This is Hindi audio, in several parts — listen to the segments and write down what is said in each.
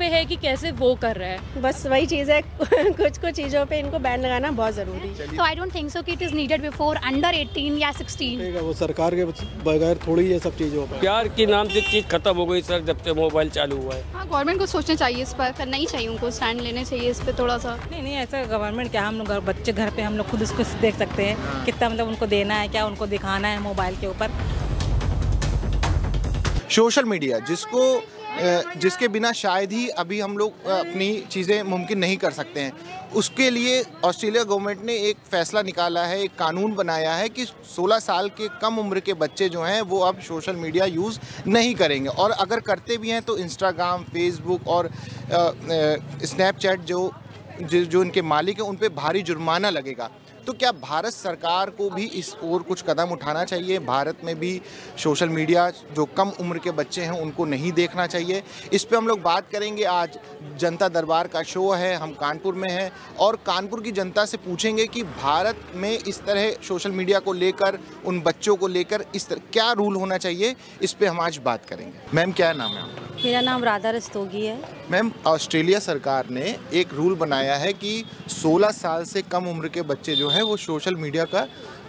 पे है कि कैसे वो कर रहा है। बस वही चीज़ है कुछ चीज़ों पे इनको बैन लगाना बहुत ज़रूरी है। तो आई डोंट थिंक सो कि it is needed before under 18 या 16। वो सरकार के बगैर थोड़ी ये सब चीज़ हो पाए। प्यार के नाम से चीज़ खत्म हो गई सर, जब से मोबाइल चालू हुआ है। हाँ, गवर्नमेंट को सोचना चाहिए, इस पर करना ही चाहिए, उनको स्टैंड लेने चाहिए इस पर थोड़ा सा। नहीं ऐसा गवर्नमेंट क्या, हम लोग बच्चे घर पे हम लोग खुद उसको देख सकते हैं कितना मतलब उनको देना है, क्या उनको दिखाना है मोबाइल के ऊपर। सोशल मीडिया जिसके बिना शायद ही अभी हम लोग अपनी चीज़ें मुमकिन नहीं कर सकते हैं, उसके लिए ऑस्ट्रेलिया गवर्नमेंट ने एक फ़ैसला निकाला है, एक कानून बनाया है कि 16 साल के कम उम्र के बच्चे जो हैं वो अब सोशल मीडिया यूज़ नहीं करेंगे, और अगर करते भी हैं तो इंस्टाग्राम, फेसबुक और स्नैपचैट जो इनके मालिक हैं उन पे भारी जुर्माना लगेगा। तो क्या भारत सरकार को भी इस ओर कुछ कदम उठाना चाहिए? भारत में भी सोशल मीडिया जो कम उम्र के बच्चे हैं उनको नहीं देखना चाहिए? इस पे हम लोग बात करेंगे। आज जनता दरबार का शो है, हम कानपुर में हैं और कानपुर की जनता से पूछेंगे कि भारत में इस तरह सोशल मीडिया को लेकर, उन बच्चों को लेकर इस तरह क्या रूल होना चाहिए, इस पे हम आज बात करेंगे। मैम क्या नाम है आपका? मेरा नाम राधा रस्तोगी है। मैम, ऑस्ट्रेलिया सरकार ने एक रूल बनाया है कि 16 साल से कम उम्र के बच्चे जो हैं वो सोशल मीडिया का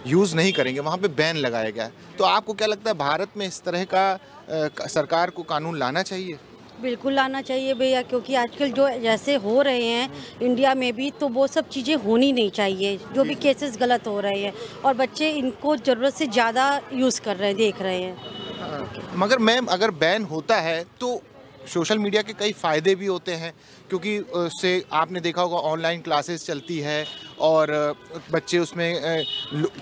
यूज़ नहीं करेंगे, वहाँ पे बैन लगाया गया है। तो आपको क्या लगता है भारत में इस तरह का सरकार को कानून लाना चाहिए? बिल्कुल लाना चाहिए भैया, क्योंकि आजकल जो जैसे हो रहे हैं इंडिया में भी, तो वो सब चीज़ें होनी नहीं चाहिए। जो भी केसेस गलत हो रहे हैं और बच्चे इनको ज़रूरत से ज़्यादा यूज़ कर रहे हैं, देख रहे हैं। मगर मैम, अगर बैन होता है तो सोशल मीडिया के कई फ़ायदे भी होते हैं, क्योंकि उससे आपने देखा होगा ऑनलाइन क्लासेस चलती है और बच्चे उसमें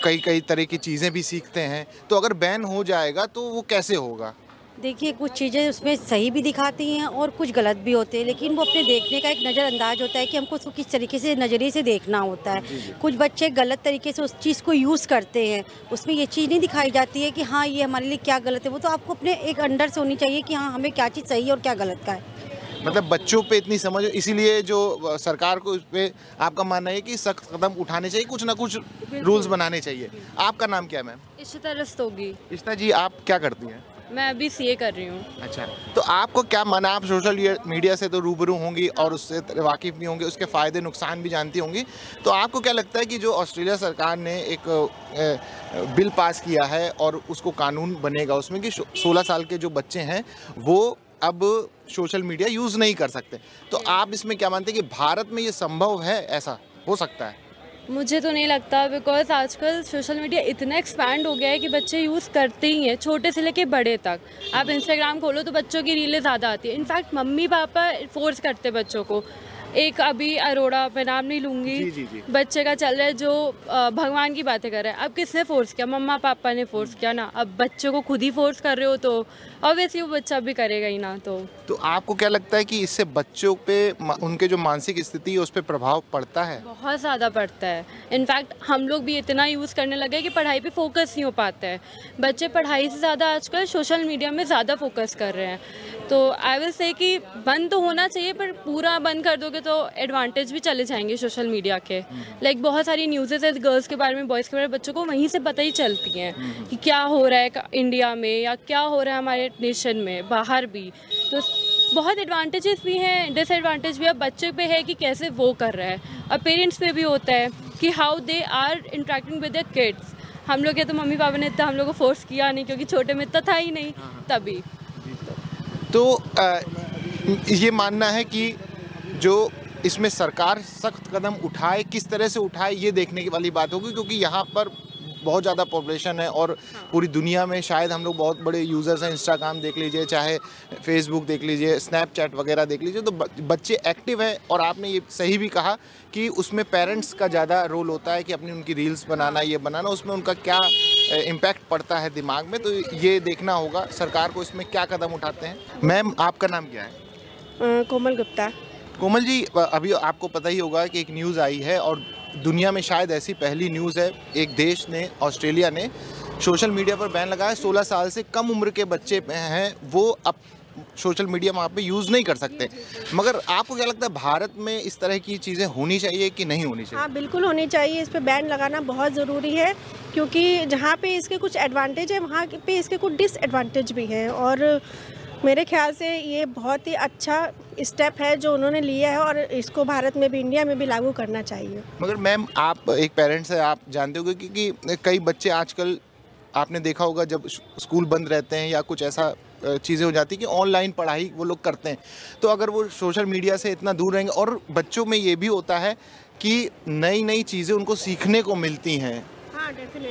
कई तरह की चीज़ें भी सीखते हैं। तो अगर बैन हो जाएगा तो वो कैसे होगा? देखिए, कुछ चीज़ें उसमें सही भी दिखाती हैं और कुछ गलत भी होते हैं, लेकिन वो अपने देखने का एक नज़रअंदाज होता है कि हमको उसको किस तरीके से नज़रिए से देखना होता है। कुछ बच्चे गलत तरीके से उस चीज़ को यूज़ करते हैं, उसमें ये चीज़ नहीं दिखाई जाती है कि हाँ ये हमारे लिए क्या गलत है। वो तो आपको अपने एक अंडर से होनी चाहिए कि हाँ हमें क्या चीज़ सही है और क्या गलत का है। मतलब बच्चों पे इतनी समझ, इसीलिए जो सरकार को इस पे आपका मानना है कि सख्त कदम उठाने चाहिए, कुछ ना कुछ रूल्स बनाने चाहिए। आपका नाम क्या है मैम? इशिता रस्तोगी। इशिता जी, आप क्या करती हैं? मैं अभी सीए कर रही हूँ। अच्छा, तो आपको क्या माना? आप सोशल मीडिया से तो रूबरू होंगी और उससे वाकिफ़ भी होंगे, उसके फ़ायदे नुकसान भी जानती होंगी। तो आपको क्या लगता है कि जो ऑस्ट्रेलिया सरकार ने एक बिल पास किया है और उसको कानून बनेगा उसमें कि 16 साल के जो बच्चे हैं वो अब सोशल मीडिया यूज़ नहीं कर सकते, तो आप इसमें क्या मानते हैं कि भारत में ये संभव है, ऐसा हो सकता है? मुझे तो नहीं लगता, बिकॉज आजकल सोशल मीडिया इतना एक्सपैंड हो गया है कि बच्चे यूज़ करते ही हैं, छोटे से लेके बड़े तक। आप इंस्टाग्राम खोलो तो बच्चों की रीलें ज़्यादा आती है। इनफैक्ट मम्मी पापा फोर्स करते बच्चों को। एक अभी अरोड़ा, मैं नाम नहीं लूँगी, जी। बच्चे का चल रहा है जो भगवान की बातें कर रहा है। अब किसने फोर्स किया? मम्मा पापा ने फोर्स किया ना। अब बच्चों को खुद ही फोर्स कर रहे हो तो ऑब्वियसली वो बच्चा भी करेगा ही ना। तो आपको क्या लगता है कि इससे बच्चों पे उनके जो मानसिक स्थिति है उस पर प्रभाव पड़ता है? बहुत ज़्यादा पड़ता है। इनफैक्ट हम लोग भी इतना यूज़ करने लगे कि पढ़ाई पे फोकस नहीं हो पाता है। बच्चे पढ़ाई से ज़्यादा आजकल सोशल मीडिया में ज़्यादा फोकस कर रहे हैं। तो आई विल से कि बंद तो होना चाहिए, पर पूरा बंद कर दोगे तो एडवांटेज भी चले जाएंगे सोशल मीडिया के। लाइक बहुत सारी न्यूज़ेस है गर्ल्स के बारे में, बॉयज़ के बारे में, बच्चों को वहीं से पता ही चलती हैं कि क्या हो रहा है इंडिया में या क्या हो रहा है हमारे नेशन में, बाहर भी। तो बहुत एडवांटेजेस भी हैं, डिसएडवांटेज भी। अब बच्चे पे है कि कैसे वो कर रहा है, और पेरेंट्स पे भी होता है कि how they are interacting with their kids. हम लोग के तो मम्मी पापा ने इतना हम लोग को फोर्स किया नहीं, क्योंकि छोटे में इतना था ही नहीं तभी। तो ये मानना है कि जो इसमें सरकार सख्त कदम उठाए, किस तरह से उठाए ये देखने की वाली बात होगी, क्योंकि यहाँ पर बहुत ज़्यादा पॉपुलेशन है और पूरी दुनिया में शायद हम लोग बहुत बड़े यूज़र्स हैं। इंस्टाग्राम देख लीजिए, चाहे फेसबुक देख लीजिए, स्नैपचैट वगैरह देख लीजिए, तो बच्चे एक्टिव हैं। और आपने ये सही भी कहा कि उसमें पेरेंट्स का ज़्यादा रोल होता है कि अपनी उनकी रील्स बनाना, ये बनाना, उसमें उनका क्या इम्पैक्ट पड़ता है दिमाग में। तो ये देखना होगा सरकार को इसमें क्या कदम उठाते हैं। मैम, आपका नाम क्या है? कोमल गुप्ता। कोमल जी, अभी आपको पता ही होगा कि एक न्यूज़ आई है और दुनिया में शायद ऐसी पहली न्यूज़ है, एक देश ने, ऑस्ट्रेलिया ने सोशल मीडिया पर बैन लगाया। 16 साल से कम उम्र के बच्चे हैं वो अब सोशल मीडिया वहाँ पे यूज़ नहीं कर सकते। मगर आपको क्या लगता है भारत में इस तरह की चीज़ें होनी चाहिए कि नहीं होनी चाहिए? हाँ, बिल्कुल होनी चाहिए। इस पे बैन लगाना बहुत ज़रूरी है, क्योंकि जहाँ पे इसके कुछ एडवांटेज है वहाँ पे इसके कुछ डिसएडवांटेज भी हैं। और मेरे ख्याल से ये बहुत ही अच्छा स्टेप है जो उन्होंने लिया है और इसको भारत में भी, इंडिया में भी लागू करना चाहिए। मगर मैम, आप एक पेरेंट्स है, आप जानते होंगे कि कई बच्चे आजकल, आपने देखा होगा जब स्कूल बंद रहते हैं या कुछ ऐसा चीज़ें हो जाती कि ऑनलाइन पढ़ाई वो लोग करते हैं, तो अगर वो सोशल मीडिया से इतना दूर रहेंगे, और बच्चों में ये भी होता है कि नई नई चीज़ें उनको सीखने को मिलती हैं,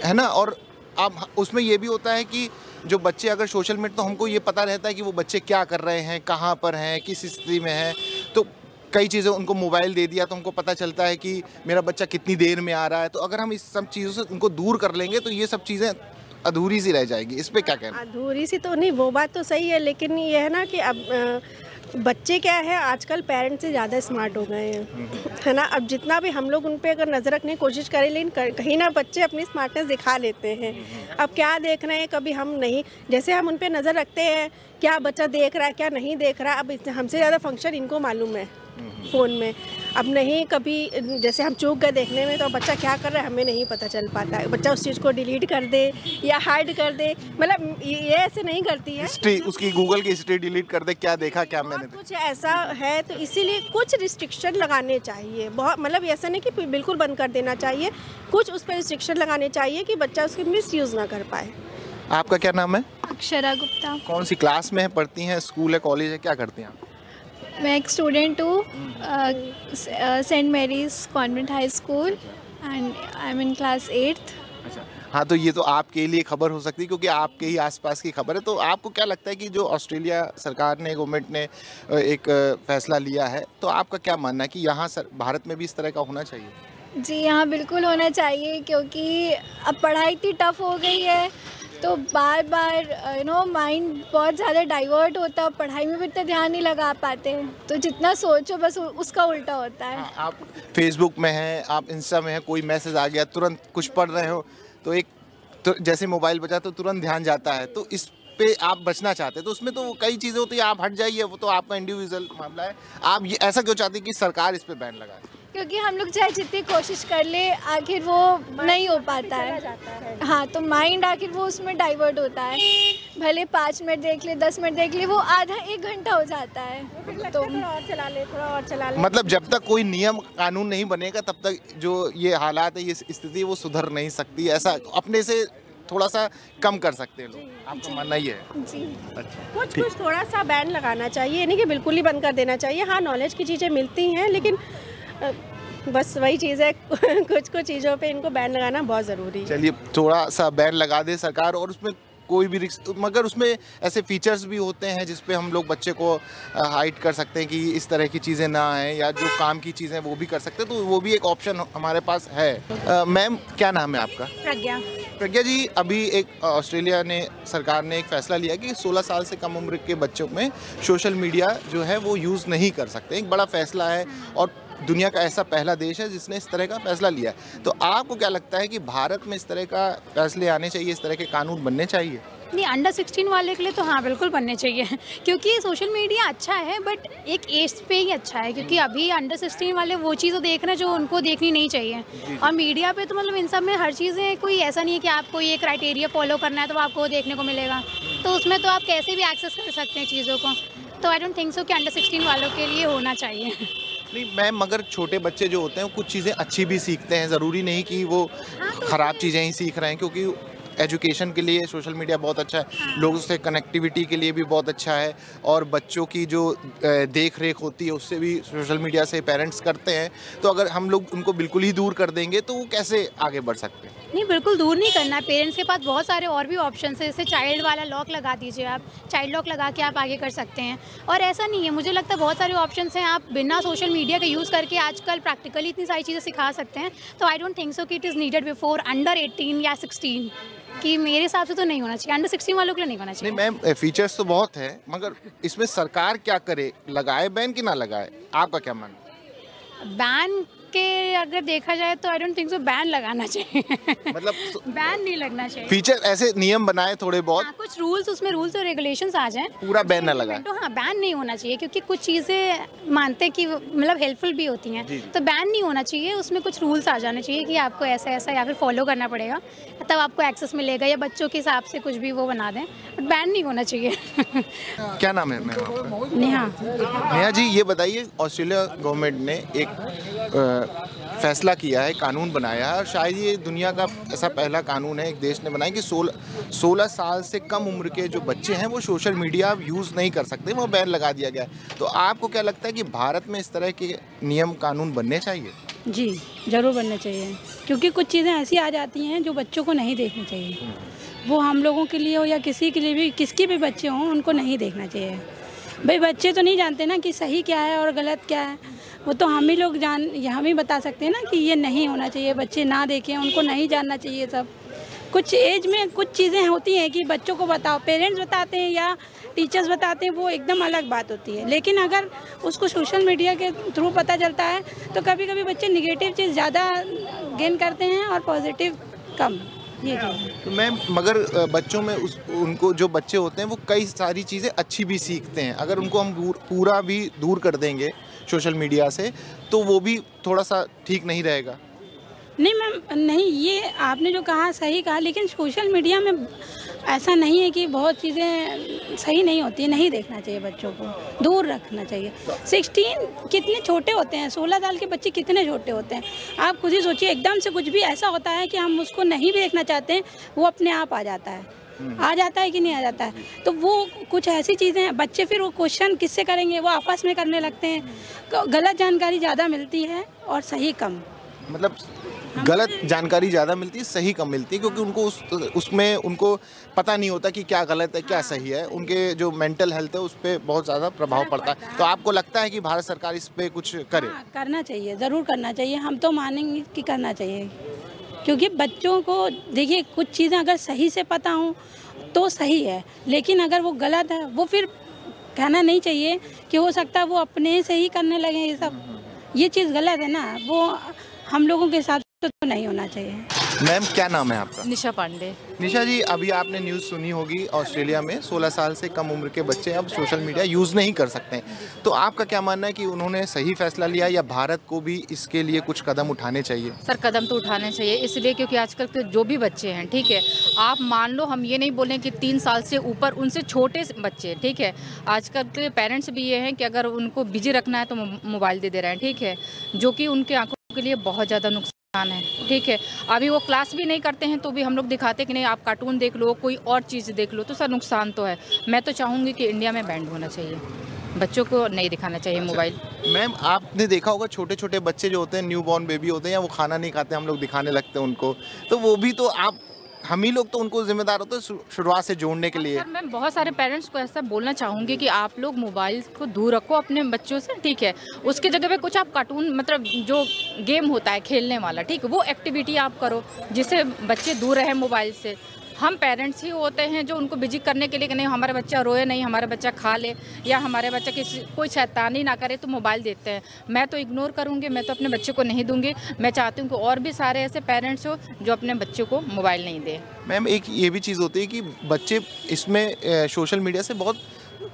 है ना, और अब उसमें ये भी होता है कि जो बच्चे अगर सोशल मीडिया, तो हमको ये पता रहता है कि वो बच्चे क्या कर रहे हैं, कहाँ पर हैं, किस स्थिति में हैं, तो कई चीज़ें उनको मोबाइल दे दिया तो हमको पता चलता है कि मेरा बच्चा कितनी देर में आ रहा है। तो अगर हम इस सब चीज़ों से उनको दूर कर लेंगे तो ये सब चीज़ें अधूरी सी रह जाएगी। इस पे क्या कहना? अधूरी सी तो नहीं, वो बात तो सही है, लेकिन ये है ना कि अब बच्चे क्या है आजकल पेरेंट्स से ज़्यादा स्मार्ट हो गए हैं, है ना। अब जितना भी हम लोग उन पे अगर नज़र रखने की कोशिश करें, लेकिन कहीं ना बच्चे अपनी स्मार्टनेस दिखा लेते हैं। अब क्या देख रहे हैं कभी हम नहीं, जैसे हम उन पे नज़र रखते हैं क्या बच्चा देख रहा है क्या नहीं देख रहा, अब हमसे ज़्यादा फंक्शन इनको मालूम है फ़ोन में। अब नहीं कभी जैसे हम चूक गए देखने में तो बच्चा क्या कर रहा है हमें नहीं पता चल पाता है, बच्चा उस चीज़ को डिलीट कर दे या हाइड कर दे, मतलब ये ऐसे नहीं करती है। हिस्ट्री, उसकी गूगल की हिस्ट्री डिलीट कर दे, क्या देखा क्या मैंने, कुछ ऐसा है। तो इसीलिए कुछ रिस्ट्रिक्शन लगाने चाहिए, बहुत, मतलब ऐसा नहीं कि बिल्कुल बंद कर देना चाहिए, कुछ उस पर रिस्ट्रिक्शन लगाने चाहिए कि बच्चा उसकी मिसयूज़ ना कर पाए। आपका क्या नाम है? अक्षरा गुप्ता। कौन सी क्लास में पढ़ती हैं? स्कूल है, कॉलेज है, क्या करती हैं आप? मैं एक स्टूडेंट हूँ Saint Mary's convent high school and I am in class 8th। अच्छा, हाँ, तो ये तो आपके लिए खबर हो सकती है क्योंकि आपके ही आसपास की खबर है। तो आपको क्या लगता है कि जो ऑस्ट्रेलिया सरकार ने, गवर्नमेंट ने एक फैसला लिया है, तो आपका क्या मानना है कि यहाँ भारत में भी इस तरह का होना चाहिए? जी, यहाँ बिल्कुल होना चाहिए, क्योंकि अब पढ़ाई इतनी टफ हो गई है तो बार बार माइंड बहुत ज़्यादा डाइवर्ट होता है, पढ़ाई में भी इतना ध्यान नहीं लगा पाते, तो जितना सोचो बस उसका उल्टा होता है। आप फेसबुक में हैं, आप इंस्टा में हैं, कोई मैसेज आ गया, तुरंत कुछ पढ़ रहे हो तो जैसे मोबाइल बजा तो तुरंत ध्यान जाता है, तो इस पे आप बचना चाहते हैं। तो उसमें तो कई चीज़ें होती है, आप हट जाइए, वो तो आपका इंडिविजुअल मामला है। आप ये ऐसा क्यों चाहते हैं कि सरकार इस पे बैन लगाए? क्योंकि हम लोग चाहे जितनी कोशिश कर ले आखिर वो नहीं हो पाता है। हाँ, तो माइंड आखिर वो उसमें डाइवर्ट होता है, भले 5 मिनट देख ले, 10 मिनट देख ले, वो आधा 1 घंटा हो जाता है। तो थोड़ा और चला ले। मतलब जब तक कोई नियम कानून नहीं बनेगा तब तक जो ये हालात है, ये स्थिति, वो सुधर नहीं सकती। ऐसा अपने से थोड़ा सा कम कर सकते हैं लोग, आपका मानना ही है? जी, अच्छा, कुछ थोड़ा सा बैन लगाना चाहिए, नहीं कि बिल्कुल ही बंद कर देना चाहिए। हाँ, नॉलेज की चीज़ें मिलती हैं, लेकिन बस वही चीज़ है कुछ चीज़ों पे इनको बैन लगाना बहुत ज़रूरी है। चलिए, थोड़ा सा बैन लगा दे सरकार, और उसमें कोई भी मगर उसमें ऐसे फीचर्स भी होते हैं जिसपे हम लोग बच्चे को हाइड कर सकते हैं कि इस तरह की चीज़ें ना आए, या जो काम की चीज़ें वो भी कर सकते हैं, तो वो भी एक ऑप्शन हमारे पास है। मैम, क्या नाम है आपका? प्रज्ञा जी, अभी एक ऑस्ट्रेलिया ने, सरकार ने एक फ़ैसला लिया कि 16 साल से कम उम्र के बच्चों में सोशल मीडिया जो है वो यूज़ नहीं कर सकते। एक बड़ा फ़ैसला है और दुनिया का ऐसा पहला देश है जिसने इस तरह का फैसला लिया है। तो आपको क्या लगता है कि भारत में इस तरह का फैसले आने चाहिए, इस तरह के कानून बनने चाहिए? नहीं, अंडर 16 वाले के लिए तो हाँ बिल्कुल बनने चाहिए, क्योंकि सोशल मीडिया अच्छा है बट एक एज पे ही अच्छा है, क्योंकि अभी अंडर 16 वाले वो चीज़ें देख रहे हैं जो उनको देखनी नहीं चाहिए। और मीडिया पे तो मतलब इन सब में हर चीज़ें, कोई ऐसा नहीं है कि आपको ये क्राइटेरिया फॉलो करना है तो आपको देखने को मिलेगा, तो उसमें तो आप कैसे भी एक्सेस कर सकते हैं चीज़ों को। तो आई डोंट थिंक सो कि अंडर 16 वालों के लिए होना चाहिए। नहीं मैम, मगर छोटे बच्चे जो होते हैं वो कुछ चीज़ें अच्छी भी सीखते हैं, ज़रूरी नहीं कि वो ख़राब चीज़ें ही सीख रहे हैं, क्योंकि एजुकेशन के लिए सोशल मीडिया बहुत अच्छा है, लोगों से कनेक्टिविटी के लिए भी बहुत अच्छा है, और बच्चों की जो देख रेख होती है उससे भी सोशल मीडिया से पेरेंट्स करते हैं। तो अगर हम लोग उनको बिल्कुल ही दूर कर देंगे तो वो कैसे आगे बढ़ सकते हैं? नहीं, बिल्कुल दूर नहीं करना है। पेरेंट्स के पास बहुत सारे और भी ऑप्शन है, जैसे चाइल्ड वाला लॉक लगा दीजिए, आप चाइल्ड लॉक लगा के आप आगे कर सकते हैं। और ऐसा नहीं है, मुझे लगता है बहुत सारे ऑप्शन हैं, आप बिना सोशल मीडिया का यूज़ करके आजकल प्रैक्टिकली इतनी सारी चीज़ें सिखा सकते हैं। तो आई डोंट थिंक सो कि it is needed before under 18 या 16, कि मेरे हिसाब से तो नहीं होना चाहिए, अंडर 16 वालों के लिए नहीं होना चाहिए। नहीं मैम, फीचर्स तो बहुत है, मगर इसमें सरकार क्या करे, लगाए बैन कि ना लगाए, आपका क्या मानना? बैन के अगर देखा जाए तो I don't think so ban लगाना चाहिए। मतलब बैन नहीं लगना चाहिए। फीचर ऐसे नियम बनाए थोड़े बहुत, हाँ, कुछ रूल्स, उसमें रूल्स और रेगुलेशंस आ जाएं, पूरा बैन ना लगाए। तो हाँ, बैन नहीं होना चाहिए, क्योंकि कुछ चीज़ें मानते हैं कि मतलब हेल्पफुल भी होती हैं, तो बैन नहीं होना चाहिए। उसमें कुछ रूल्स आ जाने चाहिए कि आपको ऐसा ऐसा या फिर फॉलो करना पड़ेगा, तब आपको एक्सेस मिलेगा, या बच्चों के हिसाब से कुछ भी वो बना दें, बट बैन नहीं होना चाहिए। क्या नाम है मैम आपका? नेहा। नेहा जी, ये बताइए, ऑस्ट्रेलिया गवर्नमेंट ने एक फैसला किया है, कानून बनाया है, और शायद ये दुनिया का ऐसा पहला कानून है एक देश ने बनाया कि 16 साल से कम उम्र के जो बच्चे हैं वो सोशल मीडिया यूज़ नहीं कर सकते, वो बैन लगा दिया गया है। तो आपको क्या लगता है कि भारत में इस तरह के नियम कानून बनने चाहिए? जी, ज़रूर बनने चाहिए, क्योंकि कुछ चीज़ें ऐसी आ जाती हैं जो बच्चों को नहीं देखनी चाहिए। वो हम लोगों के लिए हो या किसी के लिए भी, किसके भी बच्चे हों, उनको नहीं देखना चाहिए। भाई बच्चे तो नहीं जानते ना कि सही क्या है और गलत क्या है, वो तो हम ही लोग हम ही बता सकते हैं ना कि ये नहीं होना चाहिए, बच्चे ना देखें, उनको नहीं जानना चाहिए सब। कुछ एज में कुछ चीज़ें होती हैं कि बच्चों को बताओ, पेरेंट्स बताते हैं या टीचर्स बताते हैं, वो एकदम अलग बात होती है। लेकिन अगर उसको सोशल मीडिया के थ्रू पता चलता है तो कभी कभी बच्चे निगेटिव चीज़ ज़्यादा गेन करते हैं और पॉजिटिव कम। ये तो मैम, मगर बच्चों में उनको जो बच्चे होते हैं वो कई सारी चीज़ें अच्छी भी सीखते हैं। अगर उनको हम पूरा भी दूर कर देंगे सोशल मीडिया से तो वो भी थोड़ा सा ठीक नहीं रहेगा। नहीं मैम, नहीं, ये आपने जो कहा सही कहा, लेकिन सोशल मीडिया में ऐसा नहीं है कि बहुत चीज़ें सही नहीं होती, नहीं देखना चाहिए, बच्चों को दूर रखना चाहिए। 16 कितने छोटे होते हैं, 16 साल के बच्चे कितने छोटे होते हैं, आप खुद ही सोचिए। एकदम से कुछ भी ऐसा होता है कि हम उसको नहीं भी देखना चाहते हैं, वो अपने आप आ जाता है। आ जाता है कि नहीं आ जाता है, तो वो कुछ ऐसी चीज़ें हैं, बच्चे फिर वो क्वेश्चन किससे करेंगे, वो आपस में करने लगते हैं। गलत जानकारी ज़्यादा मिलती है और सही कम। मतलब गलत जानकारी ज़्यादा मिलती है, सही कम मिलती है, क्योंकि उनको उसमें उनको पता नहीं होता कि क्या गलत है क्या सही है। उनके जो मेंटल हेल्थ है उस पर बहुत ज़्यादा प्रभाव पड़ता है। तो आपको लगता है कि भारत सरकार इस पर कुछ करे? हाँ, करना चाहिए, ज़रूर करना चाहिए। हम तो मानेंगे कि करना चाहिए, क्योंकि बच्चों को देखिए, कुछ चीज़ें अगर सही से पता हों तो सही है, लेकिन अगर वो गलत है वो फिर कहना नहीं चाहिए कि हो सकता है वो अपने से ही करने लगे ये सब। ये चीज़ गलत है ना, वो हम लोगों के हिसाब से तो नहीं होना चाहिए। मैम, क्या नाम है आपका? निशा पांडे। निशा जी, अभी आपने न्यूज़ सुनी होगी, ऑस्ट्रेलिया में 16 साल से कम उम्र के बच्चे अब सोशल मीडिया यूज़ नहीं कर सकते हैं। तो आपका क्या मानना है कि उन्होंने सही फैसला लिया या भारत को भी इसके लिए कुछ कदम उठाने चाहिए? सर, कदम तो उठाने चाहिए, इसलिए क्योंकि आजकल के जो भी बच्चे हैं, ठीक है, आप मान लो, हम ये नहीं बोलें कि 3 साल से ऊपर, उनसे छोटे बच्चे, ठीक है, आजकल के पेरेंट्स भी ये हैं कि अगर उनको बिजी रखना है तो मोबाइल दे रहे हैं, ठीक है, जो कि उनके आंखों के लिए बहुत ज़्यादा नुकसान है, ठीक है। अभी वो क्लास भी नहीं करते हैं तो भी हम लोग दिखाते हैं कि नहीं आप कार्टून देख लो, कोई और चीज़ देख लो, तो सर नुकसान तो है। मैं तो चाहूँगी कि इंडिया में बैंड होना चाहिए, बच्चों को नहीं दिखाना चाहिए मोबाइल। मैम, आपने देखा होगा छोटे छोटे बच्चे जो होते हैं, न्यू बॉर्न बेबी होते हैं, या वो खाना नहीं खाते, हम लोग दिखाने लगते हैं उनको, तो वो भी तो हम ही लोग तो उनको जिम्मेदार होते हैं शुरुआत से जोड़ने के लिए। सर, मैं बहुत सारे पेरेंट्स को ऐसा बोलना चाहूँगी कि आप लोग मोबाइल को दूर रखो अपने बच्चों से, ठीक है, उसके जगह पे कुछ आप कार्टून, मतलब जो गेम होता है खेलने वाला, ठीक है, वो एक्टिविटी आप करो जिससे बच्चे दूर रहे मोबाइल से। हम पेरेंट्स ही होते हैं जो उनको बिजी करने के लिए कि नहीं हमारा बच्चा रोए नहीं, हमारा बच्चा खा ले, या हमारे बच्चा कोई शैतानी ना करे, तो मोबाइल देते हैं। मैं तो इग्नोर करूँगी, मैं तो अपने बच्चे को नहीं दूंगी। मैं चाहती हूँ कि और भी सारे ऐसे पेरेंट्स हो जो अपने बच्चों को मोबाइल नहीं दें। मैम, एक ये भी चीज़ होती है कि बच्चे इसमें सोशल मीडिया से बहुत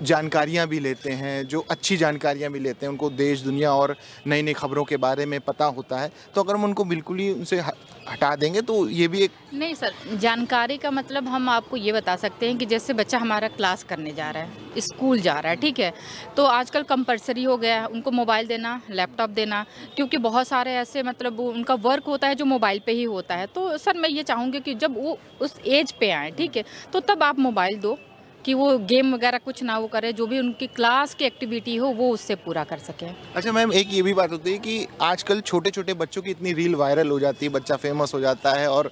जानकारियाँ भी लेते हैं, जो अच्छी जानकारियाँ भी लेते हैं, उनको देश दुनिया और नई नई खबरों के बारे में पता होता है। तो अगर हम उनको बिल्कुल ही उनसे हटा देंगे तो ये भी एक नहीं सर, जानकारी का मतलब हम आपको ये बता सकते हैं कि जैसे बच्चा हमारा क्लास करने जा रहा है, स्कूल जा रहा है, ठीक है, तो आजकल कंपलसरी हो गया है उनको मोबाइल देना, लैपटॉप देना, क्योंकि बहुत सारे ऐसे मतलब उनका वर्क होता है जो मोबाइल पे ही होता है। तो सर मैं ये चाहूँगी कि जब वो उस एज पे आए, ठीक है, तो तब आप मोबाइल दो कि वो गेम वगैरह कुछ ना वो करे, जो भी उनकी क्लास की एक्टिविटी हो वो उससे पूरा कर सके। अच्छा मैम, एक ये भी बात होती है कि आजकल छोटे छोटे बच्चों की इतनी रील वायरल हो जाती है, बच्चा फेमस हो जाता है, और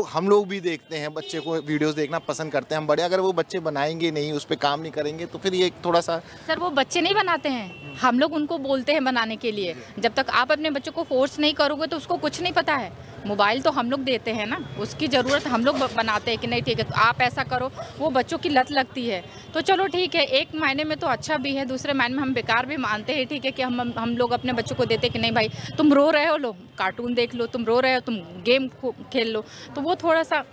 हम लोग भी देखते हैं, बच्चे को वीडियोस देखना पसंद करते हैं हम बड़े। अगर वो बच्चे बनाएंगे नहीं, उस पर काम नहीं करेंगे, तो फिर ये थोड़ा सा। सर वो बच्चे नहीं बनाते हैं, हम लोग उनको बोलते हैं बनाने के लिए। जब तक आप अपने बच्चों को फोर्स नहीं करोगे तो उसको कुछ नहीं पता है। मोबाइल तो हम लोग देते हैं ना, उसकी ज़रूरत हम लोग बनाते हैं कि नहीं ठीक है तो आप ऐसा करो, वो बच्चों की लत लगती है। तो चलो ठीक है, एक मायने में तो अच्छा भी है, दूसरे मायने में हम बेकार भी मानते हैं, ठीक है, कि हम लोग अपने बच्चों को देते कि नहीं भाई तुम रो रहे हो, लो कार्टून देख लो, तुम रो रहे हो तुम गेम खेल लो, तो वो थोड़ा सा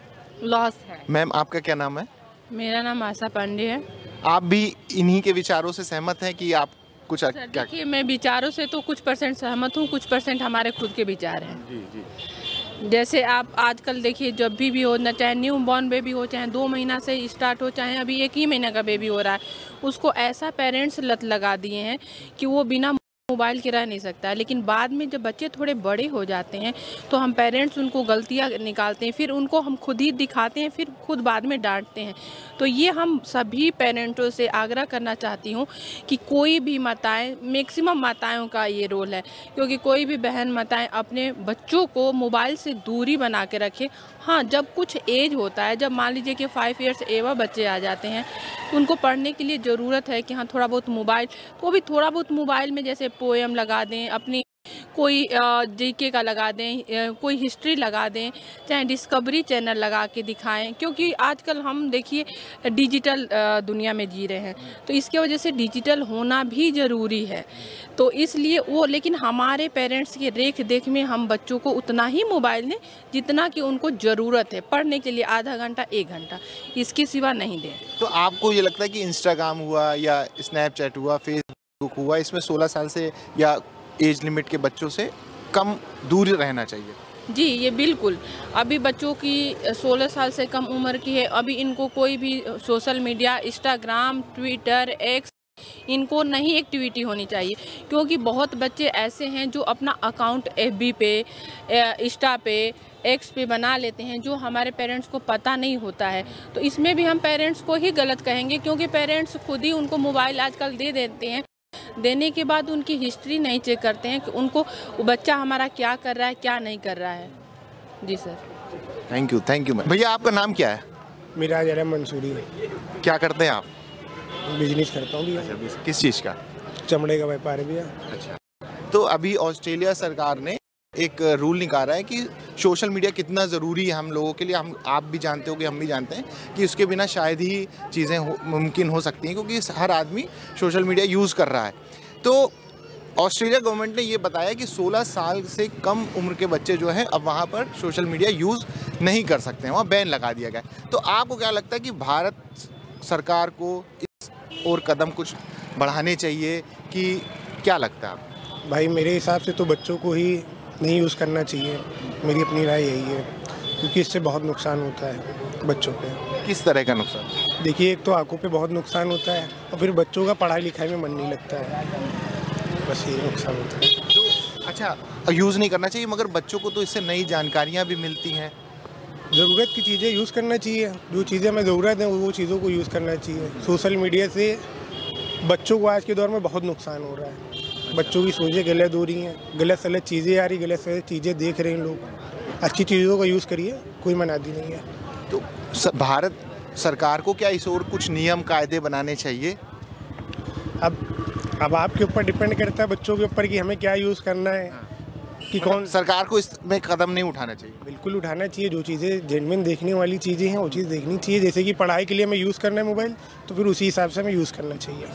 लॉस है। मैम आपका क्या नाम है? मेरा नाम आशा पांडे है। आप भी इन्हीं के विचारों से सहमत हैं कि आप कुछ क्या? देखिए, मैं विचारों से तो कुछ परसेंट सहमत हूँ, कुछ परसेंट हमारे खुद के विचार हैं। जी जी। जैसे आप आजकल देखिए, जब भी हो ना, चाहे न्यू बॉर्न बेबी हो, चाहे 2 महीना से स्टार्ट हो, चाहे अभी 1 ही महीना का बेबी हो रहा है, उसको ऐसा पेरेंट्स लत लगा दिए हैं कि वो बिना मोबाइल के रह नहीं सकता है। लेकिन बाद में जब बच्चे थोड़े बड़े हो जाते हैं तो हम पेरेंट्स उनको गलतियां निकालते हैं, फिर उनको हम खुद ही दिखाते हैं, फिर खुद बाद में डांटते हैं। तो ये हम सभी पेरेंट्सों से आग्रह करना चाहती हूँ कि कोई भी माताएं, मैक्सिमम माताओं का ये रोल है, क्योंकि कोई भी बहन माताएं अपने बच्चों को मोबाइल से दूरी बना के रखें। हाँ, जब कुछ एज होता है, जब मान लीजिए कि 5 ईयर्स एवं बच्चे आ जाते हैं, उनको पढ़ने के लिए ज़रूरत है कि हाँ थोड़ा बहुत मोबाइल, तो भी थोड़ा बहुत मोबाइल में जैसे पोएम लगा दें, अपनी कोई जीके का लगा दें, कोई हिस्ट्री लगा दें, चाहे डिस्कवरी चैनल लगा के दिखाएं, क्योंकि आजकल हम देखिए डिजिटल दुनिया में जी रहे हैं, तो इसके वजह से डिजिटल होना भी ज़रूरी है। तो इसलिए वो, लेकिन हमारे पेरेंट्स के रेख देख में हम बच्चों को उतना ही मोबाइल दें जितना कि उनको ज़रूरत है, पढ़ने के लिए आधा घंटा 1 घंटा, इसके सिवा नहीं दें। तो आपको ये लगता है कि इंस्टाग्राम हुआ या स्नैपचैट हुआ, फेसबुक हुआ, इसमें 16 साल से या एज लिमिट के बच्चों से कम दूर रहना चाहिए? जी, ये बिल्कुल। अभी बच्चों की 16 साल से कम उम्र की है, अभी इनको कोई भी social media, Instagram, Twitter, x, इनको नहीं एक्टिविटी होनी चाहिए, क्योंकि बहुत बच्चे ऐसे हैं जो अपना अकाउंट FB पे, इंस्टा पे, एक्स पे बना लेते हैं, जो हमारे पेरेंट्स को पता नहीं होता है। तो इसमें भी हम पेरेंट्स को ही गलत कहेंगे, क्योंकि पेरेंट्स खुद ही उनको मोबाइल आजकल दे देते हैं, देने के बाद उनकी हिस्ट्री नहीं चेक करते हैं कि उनको बच्चा हमारा क्या कर रहा है, क्या नहीं कर रहा है। जी सर। थैंक यू भैया। आपका नाम क्या है? मेरा जरा मंसूरी है। क्या करते हैं आप? बिजनेस करता हूँ भैया। किस चीज़ का? चमड़े का व्यापार है भैया। अच्छा। तो अभी ऑस्ट्रेलिया सरकार ने एक रूल निकाला है कि सोशल मीडिया कितना ज़रूरी है हम लोगों के लिए। हम, आप भी जानते हो कि हम भी जानते हैं कि उसके बिना शायद ही चीज़ें मुमकिन हो सकती हैं, क्योंकि हर आदमी सोशल मीडिया यूज़ कर रहा है। तो ऑस्ट्रेलिया गवर्नमेंट ने ये बताया कि 16 साल से कम उम्र के बच्चे जो हैं अब वहाँ पर सोशल मीडिया यूज़ नहीं कर सकते हैं, वहाँ बैन लगा दिया गया। तो आपको क्या लगता है कि भारत सरकार को इस और कदम कुछ बढ़ाने चाहिए कि क्या लगता है आपको? भाई मेरे हिसाब से तो बच्चों को ही नहीं यूज़ करना चाहिए, मेरी अपनी राय यही है, क्योंकि इससे बहुत नुकसान होता है बच्चों पे। किस तरह का नुकसान? देखिए, एक तो आंखों पे बहुत नुकसान होता है, और फिर बच्चों का पढ़ाई लिखाई में मन नहीं लगता है, बस ये नुकसान होता है। तो अच्छा, यूज़ नहीं करना चाहिए, मगर बच्चों को तो इससे नई जानकारियाँ भी मिलती हैं। ज़रूरत की चीज़ें यूज़ करना चाहिए, जो चीज़ें हमें ज़रूरत है वो चीज़ों को यूज़ करना चाहिए। सोशल मीडिया से बच्चों को आज के दौर में बहुत नुकसान हो रहा है, बच्चों की सोचें गलत हो रही हैं, गलत सलत चीज़ें आ रही, गलत सलत चीज़ें देख रहे हैं लोग। अच्छी चीज़ों का यूज़ करिए, कोई मनादी नहीं है। तो भारत सरकार को क्या इस और कुछ नियम कायदे बनाने चाहिए? अब आपके ऊपर डिपेंड करता है, बच्चों के ऊपर, कि हमें क्या यूज़ करना है, कि कौन। सरकार को इसमें कदम नहीं उठाना चाहिए? बिल्कुल उठाना चाहिए। जो चीज़ें जेन्युइन देखने वाली चीज़ें हैं वो चीज़ देखनी चाहिए। जैसे कि पढ़ाई के लिए हमें यूज़ करना है मोबाइल, तो फिर उसी हिसाब से हमें यूज़ करना चाहिए।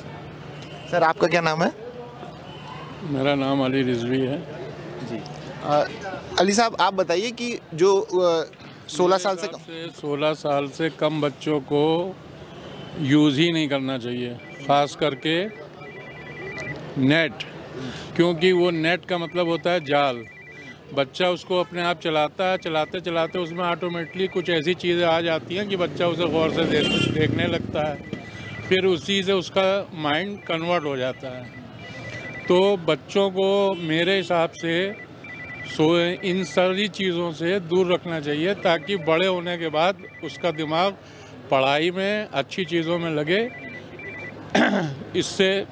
सर, आपका क्या नाम है? मेरा नाम अली रिजवी है जी। अली साहब, आप बताइए कि जो 16 साल से कम बच्चों को यूज़ ही नहीं करना चाहिए, ख़ास करके नेट, क्योंकि वो नेट का मतलब होता है जाल। बच्चा उसको अपने आप चलाता है, चलाते चलाते उसमें ऑटोमेटिकली कुछ ऐसी चीज़ें आ जाती हैं कि बच्चा उसे गौर से देखने लगता है, फिर उसी से उसका माइंड कन्वर्ट हो जाता है। तो बच्चों को मेरे हिसाब से इन सारी चीज़ों से दूर रखना चाहिए, ताकि बड़े होने के बाद उसका दिमाग पढ़ाई में, अच्छी चीज़ों में लगे। इससे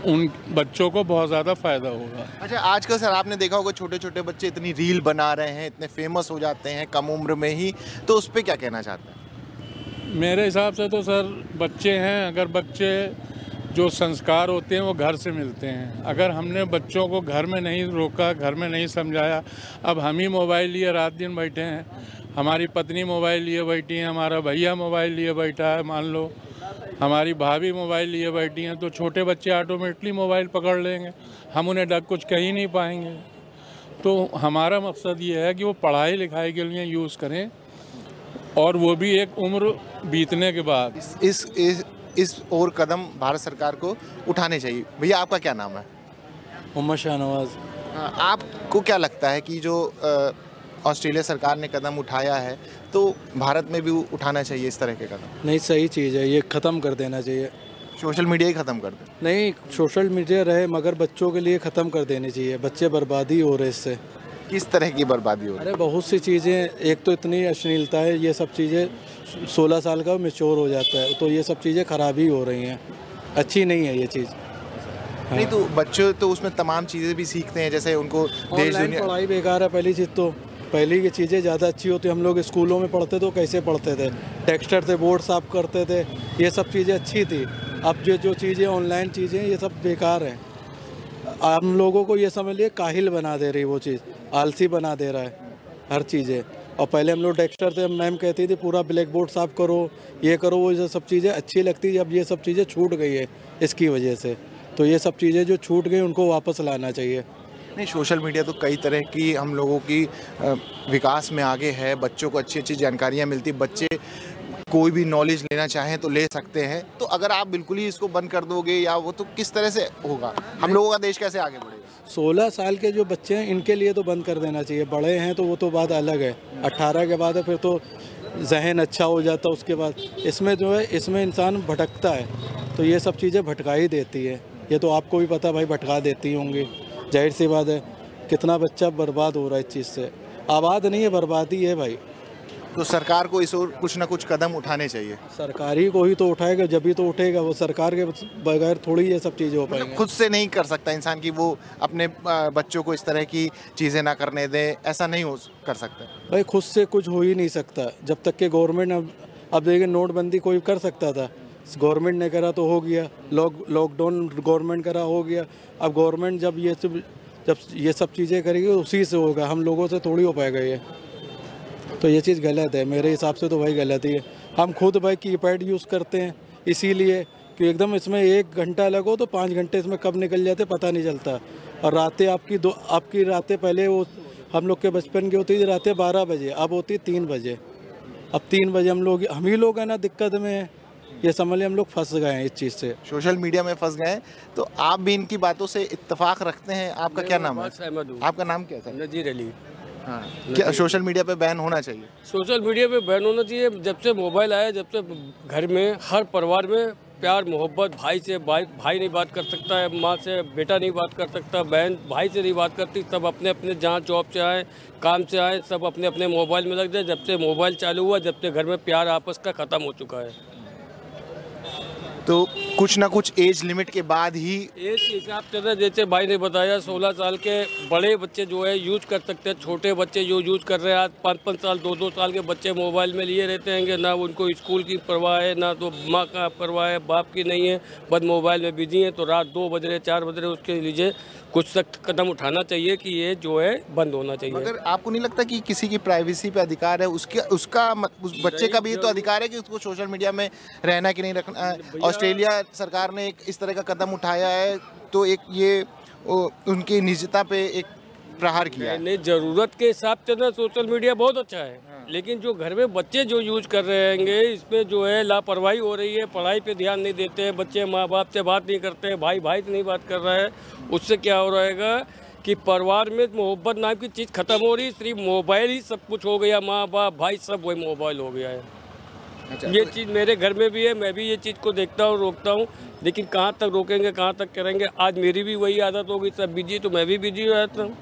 उन बच्चों को बहुत ज़्यादा फ़ायदा होगा। अच्छा, आजकल सर आपने देखा होगा छोटे छोटे बच्चे इतनी रील बना रहे हैं, इतने फेमस हो जाते हैं कम उम्र में ही, तो उस पर क्या कहना चाहते हैं? मेरे हिसाब से तो सर बच्चे हैं, अगर बच्चे जो संस्कार होते हैं वो घर से मिलते हैं। अगर हमने बच्चों को घर में नहीं रोका, घर में नहीं समझाया, अब हम ही मोबाइल लिए रात दिन बैठे हैं, हमारी पत्नी मोबाइल लिए बैठी है, हमारा भैया मोबाइल लिए बैठा है, मान लो हमारी भाभी मोबाइल लिए बैठी हैं, तो छोटे बच्चे ऑटोमेटिकली मोबाइल पकड़ लेंगे, हम उन्हें ढक कुछ कह ही नहीं पाएंगे। तो हमारा मकसद ये है कि वो पढ़ाई लिखाई के लिए यूज़ करें, और वो भी एक उम्र बीतने के बाद। इस और कदम भारत सरकार को उठाने चाहिए। भैया आपका क्या नाम है? मोहम्मद शाहनवाज। आपको क्या लगता है कि जो ऑस्ट्रेलिया सरकार ने कदम उठाया है तो भारत में भी उठाना चाहिए इस तरह के कदम? नहीं, सही चीज़ है, ये ख़त्म कर देना चाहिए। सोशल मीडिया ही ख़त्म कर दे? नहीं, सोशल मीडिया रहे मगर बच्चों के लिए ख़त्म कर देनी चाहिए। बच्चे बर्बादी हो रहे इससे। किस तरह की बर्बादी हो रही है? अरे बहुत सी चीज़ें, एक तो इतनी अश्लीलता है, ये सब चीज़ें 16 साल का मैच्योर हो जाता है, तो ये सब चीज़ें ख़राबी हो रही हैं, अच्छी नहीं है ये चीज़। नहीं तो बच्चे तो उसमें तमाम चीज़ें भी सीखते हैं, जैसे उनको देश दुनिया। पढ़ाई बेकार है पहली चीज़ तो। पहली की चीज़ें ज़्यादा अच्छी होती। हम लोग स्कूलों में पढ़ते तो कैसे पढ़ते थे, टेक्स्टर थे, बोर्ड साफ करते थे, ये सब चीज़ें अच्छी थी। अब जो चीज़ें ऑनलाइन चीज़ें ये सब बेकार हैं। हम लोगों को ये समझ लिए काहिल बना दे रही वो चीज़, आलसी बना दे रहा है हर चीज़ें। और पहले हम लोग टेक्स्टर थे, मैम कहती थी पूरा ब्लैक बोर्ड साफ करो, ये करो, वो सब चीज़ें अच्छी लगती। अब ये सब चीज़ें छूट गई है इसकी वजह से, तो ये सब चीज़ें जो छूट गई उनको वापस लाना चाहिए। नहीं, सोशल मीडिया तो कई तरह की हम लोगों की विकास में आगे है। बच्चों को अच्छी अच्छी जानकारियाँ मिलती, बच्चे कोई भी नॉलेज लेना चाहें तो ले सकते हैं। तो अगर आप बिल्कुल ही इसको बंद कर दोगे या वो, तो किस तरह से होगा? हम लोगों का देश कैसे आगे बढ़ेगा? 16 साल के जो बच्चे हैं इनके लिए तो बंद कर देना चाहिए। बड़े हैं तो वो तो बात अलग है, 18 के बाद है फिर तो जहन अच्छा हो जाता। उसके बाद इसमें जो है, इसमें इंसान भटकता है, तो ये सब चीज़ें भटका ही देती है। ये तो आपको भी पता भाई, भटका देती होंगी, जाहिर सी बात है। कितना बच्चा बर्बाद हो रहा है इस चीज़ से। आबाद नहीं है, बर्बादी है भाई। तो सरकार को इस ओर कुछ ना कुछ कदम उठाने चाहिए। सरकार ही को ही तो उठाएगा, जब ही तो उठेगा। वो सरकार के बगैर थोड़ी ये सब चीज़ें हो पाएंगी। खुद से नहीं कर सकता इंसान कि वो अपने बच्चों को इस तरह की चीज़ें ना करने दे, ऐसा नहीं हो कर सकता भाई। खुद से कुछ हो ही नहीं सकता जब तक कि गवर्नमेंट। अब देखिए, नोटबंदी कोई कर सकता था, गवर्नमेंट ने करा तो हो गया। लॉकडाउन गवर्नमेंट करा, हो गया। अब गवर्नमेंट जब ये सब चीज़ें करेगी उसी से होगा, हम लोगों से थोड़ी हो पाएगा ये। तो ये चीज़ गलत है मेरे हिसाब से, तो भाई गलत ही है। हम खुद भाई कीपैड यूज़ करते हैं इसीलिए कि एकदम इसमें 1 घंटा लगो तो 5 घंटे इसमें कब निकल जाते पता नहीं चलता। और रातें आपकी रातें पहले वो हम लोग के बचपन की होती थी रातें 12 बजे, अब होती 3 बजे। अब 3 बजे हम ही लोग हैं ना दिक्कत में है, ये समझ लें हम लोग फंस गए हैं इस चीज़ से, सोशल मीडिया में फंस गए हैं। तो आप भी इनकी बातों से इत्तेफाक रखते हैं? आपका क्या नाम है? आपका नाम क्या था? नजीर अली। हाँ, क्या सोशल मीडिया पे बैन होना चाहिए? सोशल मीडिया पे बैन होना चाहिए। जब से मोबाइल आया, जब से घर में हर परिवार में प्यार मोहब्बत, भाई से भाई नहीं बात कर सकता है, माँ से बेटा नहीं बात कर सकता, बहन भाई से नहीं बात करती। सब अपने अपने जहाँ जॉब से आए, काम से आए, सब अपने अपने मोबाइल में लग जाए। जब से मोबाइल चालू हुआ, जब से घर में प्यार आपस का ख़त्म हो चुका है। तो कुछ ना कुछ एज लिमिट के बाद ही एज के हिसाब से, जैसे भाई ने बताया, 16 साल के बड़े बच्चे जो है यूज कर सकते हैं। छोटे बच्चे जो यूज कर रहे हैं आज 5-5 साल 2-2 साल के बच्चे मोबाइल में लिए रहते हैं, ना उनको स्कूल की परवाह है, ना तो माँ का परवाह है, बाप की नहीं है, बस मोबाइल में बिजी हैं। तो रात 2 बज रहे 4 बज रहे, उसके लिए कुछ सख्त कदम उठाना चाहिए कि ये जो है बंद होना चाहिए। अगर आपको नहीं लगता कि किसी की प्राइवेसी पे अधिकार है, उसका उस बच्चे का भी तो अधिकार है कि उसको सोशल मीडिया में रहना कि नहीं रखना? ऑस्ट्रेलिया सरकार ने एक इस तरह का कदम उठाया है, तो एक ये उनकी निजता पे एक प्रहार किया है। नहीं, ज़रूरत के हिसाब से ना सोशल मीडिया बहुत अच्छा है, लेकिन जो घर में बच्चे जो यूज कर रहे हैं, इस पे जो है लापरवाही हो रही है। पढ़ाई पे ध्यान नहीं देते हैं बच्चे, माँ बाप से बात नहीं करते, भाई से नहीं बात कर रहा है। उससे क्या हो रहेगा कि परिवार में मोहब्बत नाम की चीज़ खत्म हो रही, सिर्फ मोबाइल ही सब कुछ हो गया। माँ बाप भाई सब वही मोबाइल हो गया है। अच्छा, ये चीज़ मेरे घर में भी है, मैं भी ये चीज़ को देखता हूँ, रोकता हूँ, लेकिन कहाँ तक रोकेंगे, कहाँ तक करेंगे। आज मेरी भी वही आदत हो गई, सब बिजी, तो मैं भी बिजी हो जाता हूँ।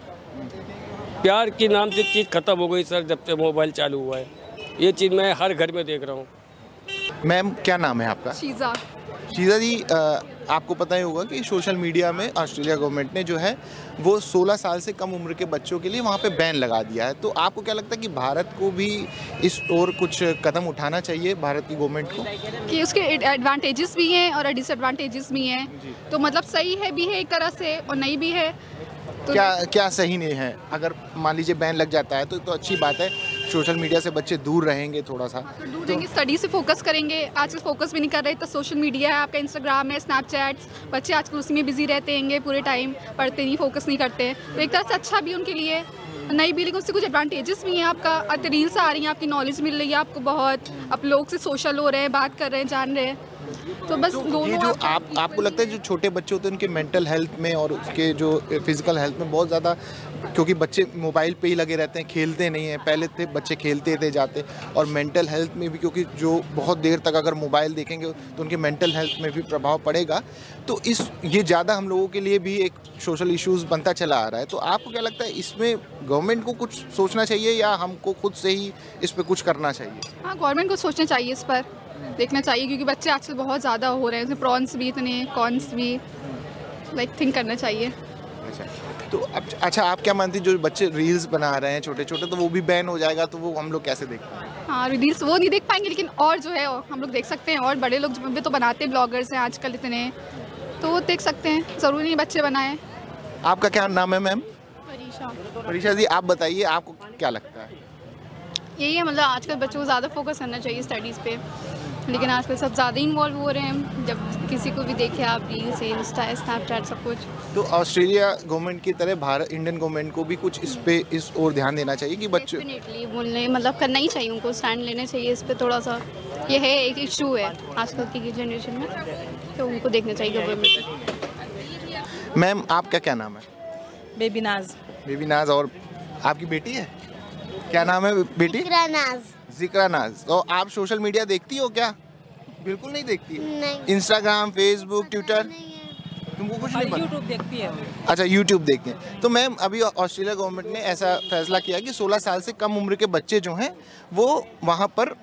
प्यार के नाम से चीज़ खत्म हो गई सर, जब से मोबाइल चालू हुआ है। ये चीज़ मैं हर घर में देख रहा हूँ। मैम क्या नाम है आपका? शीजा। शीजा जी, आपको पता ही होगा कि सोशल मीडिया में ऑस्ट्रेलिया गवर्नमेंट ने जो है वो 16 साल से कम उम्र के बच्चों के लिए वहाँ पे बैन लगा दिया है। तो आपको क्या लगता है कि भारत को भी इस और कुछ कदम उठाना चाहिए, भारत की गवर्नमेंट को? कि उसके एडवांटेजेस भी हैं और डिसएडवांटेजेस भी हैं, तो मतलब सही है भी है एक तरह से और नहीं भी है। तो क्या सही नहीं है? अगर मान लीजिए बैन लग जाता है तो अच्छी बात है, सोशल मीडिया से बच्चे दूर रहेंगे थोड़ा सा, दूर रहेंगे, स्टडी से फोकस करेंगे। आजकल फोकस भी नहीं कर रहे, तो सोशल मीडिया है, आपका इंस्टाग्राम है, स्नैपचैट्स, बच्चे आजकल उसी में बिजी रहते हैं पूरे टाइम, पढ़ते नहीं, फोकस नहीं करते। तो एक तरह से अच्छा भी उनके लिए, नहीं भी, लेकिन उससे कुछ एडवांटेजेस भी हैं। आपका रील्स आ रही हैं, आपकी नॉलेज मिल रही है आपको बहुत, आप लोग से सोशल हो रहे हैं, बात कर रहे हैं, जान रहे हैं। तो बस ये जो आपको लगता है जो छोटे बच्चे होते हैं उनके मेंटल हेल्थ में और उसके जो फिजिकल हेल्थ में बहुत ज़्यादा, क्योंकि बच्चे मोबाइल पे ही लगे रहते हैं, खेलते नहीं हैं। पहले थे बच्चे खेलते थे जाते, और मेंटल हेल्थ में भी, क्योंकि जो बहुत देर तक अगर मोबाइल देखेंगे तो उनके मेंटल हेल्थ में भी प्रभाव पड़ेगा। तो ये ज़्यादा हम लोगों के लिए भी एक सोशल इश्यूज़ बनता चला आ रहा है। तो आपको क्या लगता है इसमें गवर्नमेंट को कुछ सोचना चाहिए या हमको खुद से ही इस पर कुछ करना चाहिए? हाँ, गवर्नमेंट को सोचना चाहिए, इस पर देखना चाहिए, क्योंकि बच्चे आजकल बहुत ज़्यादा हो रहे हैं, उसमें प्रॉन्स भी इतने, कॉन्स भी, थिंक करना चाहिए। तो अच्छा, आप क्या मानती हैं जो बच्चे रील्स बना रहे हैं छोटे छोटे, तो वो भी बैन हो जाएगा, तो वो हम लोग कैसे देखें? हाँ, रील्स वो नहीं देख पाएंगे, लेकिन और जो है हम लोग देख सकते हैं, और बड़े लोग भी तो बनाते हैं, ब्लॉगर्स हैं आजकल इतने, तो वो देख सकते हैं, ज़रूरी नहीं बच्चे बनाएं। आपका क्या नाम है मैम? परीक्षा। परीक्षा जी, आप बताइए आपको क्या लगता है? यही है, मतलब आजकल बच्चों को ज़्यादा फोकस करना चाहिए स्टडीज़ पे, लेकिन आजकल सब ज़्यादा इन्वॉल्व हो रहे हैं। जब किसी को भी देखे आप, रील्स, इंस्टा, स्नैपचैट, सब कुछ। तो ऑस्ट्रेलिया गवर्नमेंट की तरह भारत, इंडियन गवर्नमेंट को भी कुछ इस ओर ध्यान देना चाहिए कि बच्चों, डेफिनेटली बोलने, मतलब करना ही चाहिए, उनको स्टैंड लेना चाहिए इस पर। थोड़ा सा ये है, एक इशू है आजकल की जनरेशन में, तो उनको देखना चाहिए गवर्नमेंट। मैम आपका क्या नाम है? बेबी नाज। बेबी नाज। और आपकी बेटी है, क्या नाम है बेटी? जिक्रा नाज। तो आप सोशल मीडिया देखती हो क्या? बिल्कुल नहीं देखती? नहीं। इंस्टाग्राम, फेसबुक, ट्विटर, तुमको कुछ नहीं पता? यूट्यूब देखती है। अच्छा, यूट्यूब देखते हैं। तो मैम अभी ऑस्ट्रेलिया गवर्नमेंट ने ऐसा फैसला किया कि 16 साल से कम उम्र के बच्चे जो हैं वो वहाँ पर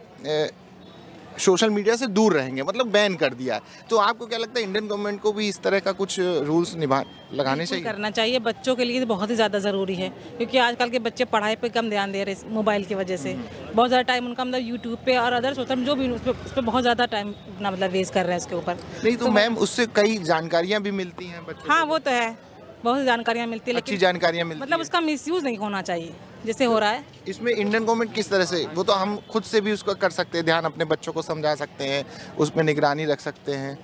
सोशल मीडिया से दूर रहेंगे, मतलब बैन कर दिया है। तो आपको क्या लगता है इंडियन गवर्नमेंट को भी इस तरह का कुछ रूल्स लगाने चाहिए? करना चाहिए, बच्चों के लिए तो बहुत ही ज़्यादा ज़रूरी है, क्योंकि आजकल के बच्चे पढ़ाई पे कम ध्यान दे रहे हैं मोबाइल की वजह से। बहुत ज़्यादा टाइम उनका मतलब यूट्यूब पे और अदर सोशल जो भी उस पर बहुत ज़्यादा टाइम अपना मतलब वेस्ट कर रहे हैं उसके ऊपर। नहीं तो मैम उससे कई जानकारियाँ भी मिलती हैं बच्चों। हाँ वो तो है, बहुत सी जानकारियाँ मिलती है, अच्छी जानकारियाँ मिलती है, मतलब उसका मिसयूज़ नहीं होना चाहिए जैसे हो रहा है। इसमें इंडियन गवर्नमेंट किस तरह से, वो तो हम खुद से भी उसको कर सकते हैं, ध्यान अपने बच्चों को समझा सकते हैं, उसमें निगरानी रख सकते हैं,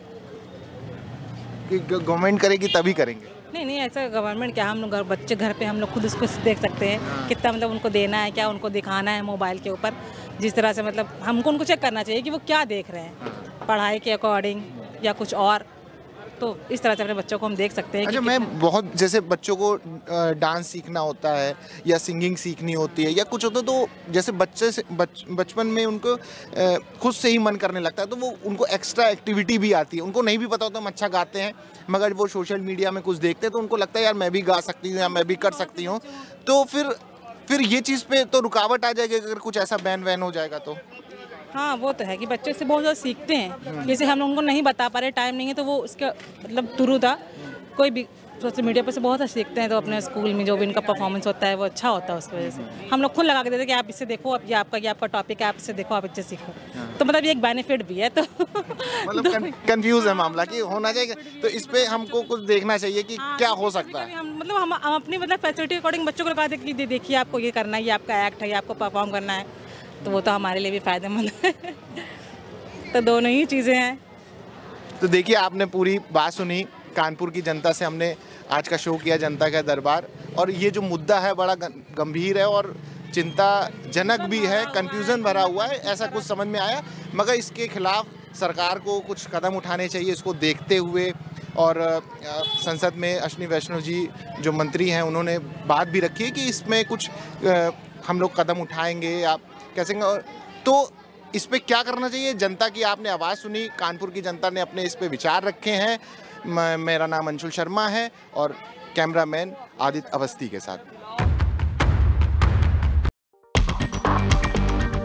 कि गवर्नमेंट करेगी तभी करेंगे। नहीं ऐसा गवर्नमेंट क्या, हम लोग बच्चे घर पे हम लोग खुद उसको देख सकते हैं कितना मतलब उनको देना है, क्या उनको दिखाना है मोबाइल के ऊपर, जिस तरह से मतलब हमको उनको चेक करना चाहिए कि वो क्या देख रहे हैं पढ़ाई के अकॉर्डिंग या कुछ और, तो इस तरह से अपने बच्चों को हम देख सकते हैं। अच्छा मैम, बहुत जैसे बच्चों को डांस सीखना होता है या सिंगिंग सीखनी होती है या कुछ होता है, तो जैसे बच्चे से बचपन में उनको खुद से ही मन करने लगता है, तो वो उनको एक्स्ट्रा एक्टिविटी भी आती है, उनको नहीं भी पता होता हम अच्छा गाते हैं, मगर वो सोशल मीडिया में कुछ देखते हैं तो उनको लगता है यार मैं भी गा सकती हूँ या मैं भी कर सकती हूँ, तो फिर ये चीज़ पे तो रुकावट आ जाएगी अगर कुछ ऐसा बैन वैन हो जाएगा तो। हाँ वो तो है कि बच्चे से बहुत ज़्यादा सीखते हैं, जैसे हम लोगों को नहीं बता पा रहे, टाइम नहीं है, तो वो उसका मतलब थ्रू था कोई भी सोशल मीडिया पर से बहुत अच्छा सीखते हैं, तो अपने स्कूल में जो भी इनका परफॉर्मेंस होता है वो अच्छा होता है, उसकी वजह से हम लोग खुद लगा के देते हैं कि आप इससे देखो, अब ये आपका टॉपिक है, आप इससे देखो, आप इससे सीखो, तो मतलब ये एक बेनिफिट भी है। तो मतलब कंफ्यूज है मामला कि होना चाहिए, तो इस पे हमको कुछ देखना चाहिए कि क्या हो सकता है। मतलब हम अपनी मतलब फैसिलिटी अकॉर्डिंग बच्चों को लगा दें कि देखिए आपको ये करना है, ये आपका एक्ट है, ये आपको परफॉर्म करना है, तो वो तो हमारे लिए भी फ़ायदेमंद है। तो दोनों ही चीज़ें हैं। तो देखिए आपने पूरी बात सुनी, कानपुर की जनता से हमने आज का शो किया जनता का दरबार, और ये जो मुद्दा है बड़ा गंभीर है और चिंताजनक भी है, कंफ्यूजन भरा हुआ है, ऐसा कुछ समझ में आया, मगर इसके खिलाफ सरकार को कुछ कदम उठाने चाहिए इसको देखते हुए। और संसद में अश्विनी वैष्णव जी जो मंत्री हैं उन्होंने बात भी रखी है कि इसमें कुछ हम लोग कदम उठाएंगे, आप कैसे, तो इस पे क्या करना चाहिए। जनता की आपने आवाज़ सुनी, कानपुर की जनता ने अपने इस पे विचार रखे हैं। मेरा नाम अंशुल शर्मा है और कैमरामैन आदित्य अवस्थी के साथ।